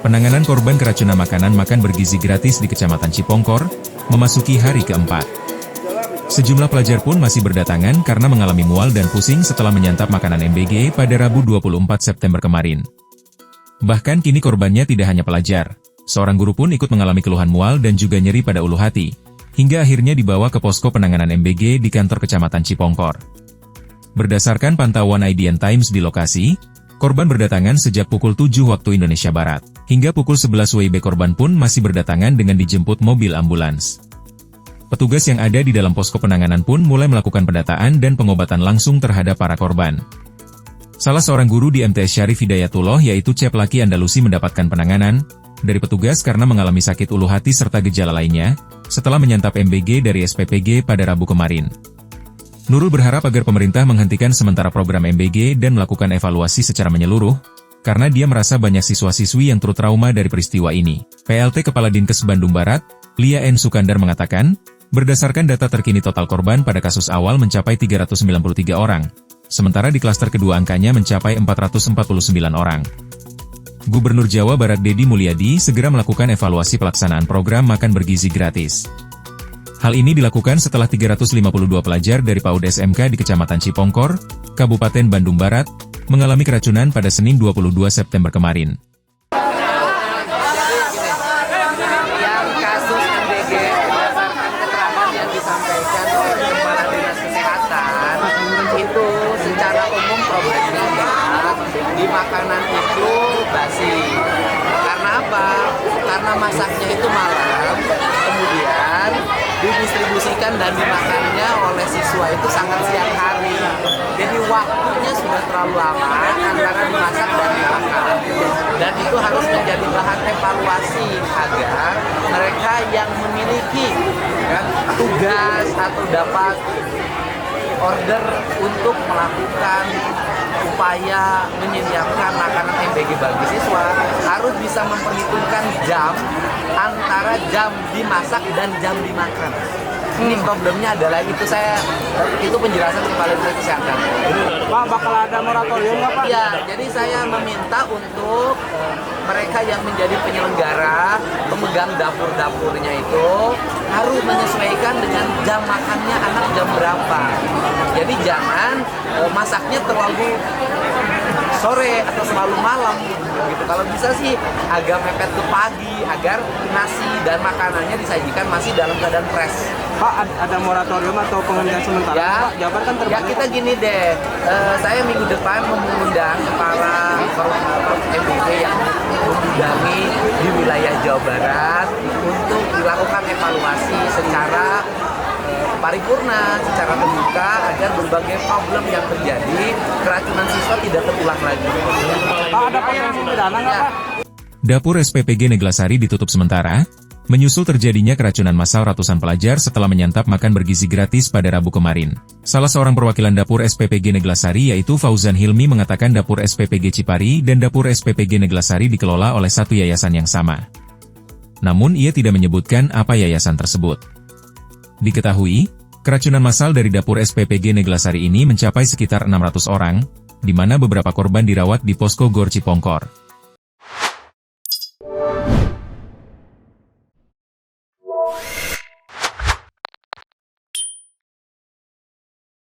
Penanganan korban keracunan makanan makan bergizi gratis di Kecamatan Cipongkor, memasuki hari keempat. Sejumlah pelajar pun masih berdatangan karena mengalami mual dan pusing setelah menyantap makanan MBG pada Rabu 24 September kemarin. Bahkan kini korbannya tidak hanya pelajar, seorang guru pun ikut mengalami keluhan mual dan juga nyeri pada ulu hati, hingga akhirnya dibawa ke posko penanganan MBG di kantor Kecamatan Cipongkor. Berdasarkan pantauan IDN Times di lokasi, korban berdatangan sejak pukul 7 waktu Indonesia Barat. Hingga pukul 11 WIB korban pun masih berdatangan dengan dijemput mobil ambulans. Petugas yang ada di dalam posko penanganan pun mulai melakukan pendataan dan pengobatan langsung terhadap para korban. Salah seorang guru di MTS Syarif Hidayatullah yaitu Cep Laki Andalusi mendapatkan penanganan dari petugas karena mengalami sakit ulu hati serta gejala lainnya, setelah menyantap MBG dari SPPG pada Rabu kemarin. Nurul berharap agar pemerintah menghentikan sementara program MBG dan melakukan evaluasi secara menyeluruh, karena dia merasa banyak siswa-siswi yang turut trauma dari peristiwa ini. PLT Kepala Dinkes Bandung Barat, Lia N. Sukandar mengatakan, berdasarkan data terkini total korban pada kasus awal mencapai 393 orang, sementara di klaster kedua angkanya mencapai 449 orang. Gubernur Jawa Barat Deddy Mulyadi segera melakukan evaluasi pelaksanaan program makan bergizi gratis. Hal ini dilakukan setelah 352 pelajar dari PAUD SMK di Kecamatan Cipongkor, Kabupaten Bandung Barat, mengalami keracunan pada Senin 22 September kemarin. Yang kasus MBG berdasarkan keterangan yang disampaikan oleh Kepala Dinas Kesehatan, itu secara umum problemnya adalah di makanan itu basi. Karena apa? Karena masaknya itu malam, kemudian didistribusikan dan dimakannya oleh siswa itu sangat siang hari. Jadi waktunya sudah terlalu lama antara dimasak dan dimakan. Dan itu harus menjadi bahan evaluasi agar mereka yang memiliki tugas atau dapat order untuk melakukan upaya menyediakan makanan MBG bagi siswa harus bisa memperhitungkan jam antara jam dimasak dan jam dimakan. Ini problemnya adalah itu penjelasan Kepala Dinas Kesehatan. Pak, bakal ada moratorium nggak Pak? Ya, jadi saya meminta untuk mereka yang menjadi penyelenggara, pemegang dapur-dapurnya itu harus menyesuaikan dengan jam makannya anak jam berapa. Jadi jangan masaknya terlalu sore atau selalu malam gitu. Kalau bisa sih agak mepet ke pagi agar nasi dan makanannya disajikan masih dalam keadaan fresh. Pak, ada moratorium atau penghentian sementara? Ya, Pak, Jabar kan ya kita gini deh, saya minggu depan mengundang para MBG yang membidangi di wilayah Jawa Barat untuk dilakukan evaluasi secara paripurna, secara terbuka agar berbagai problem yang terjadi keracunan siswa tidak terulang lagi. Pak, ada potensi pidana nggak Pak? Dapur SPPG Neglasari ditutup sementara, menyusul terjadinya keracunan massal ratusan pelajar setelah menyantap makan bergizi gratis pada Rabu kemarin. Salah seorang perwakilan Dapur SPPG Neglasari yaitu Fauzan Hilmi mengatakan Dapur SPPG Cipari dan Dapur SPPG Neglasari dikelola oleh satu yayasan yang sama. Namun ia tidak menyebutkan apa yayasan tersebut. Diketahui, keracunan massal dari Dapur SPPG Neglasari ini mencapai sekitar 600 orang, di mana beberapa korban dirawat di posko Gor Cipongkor.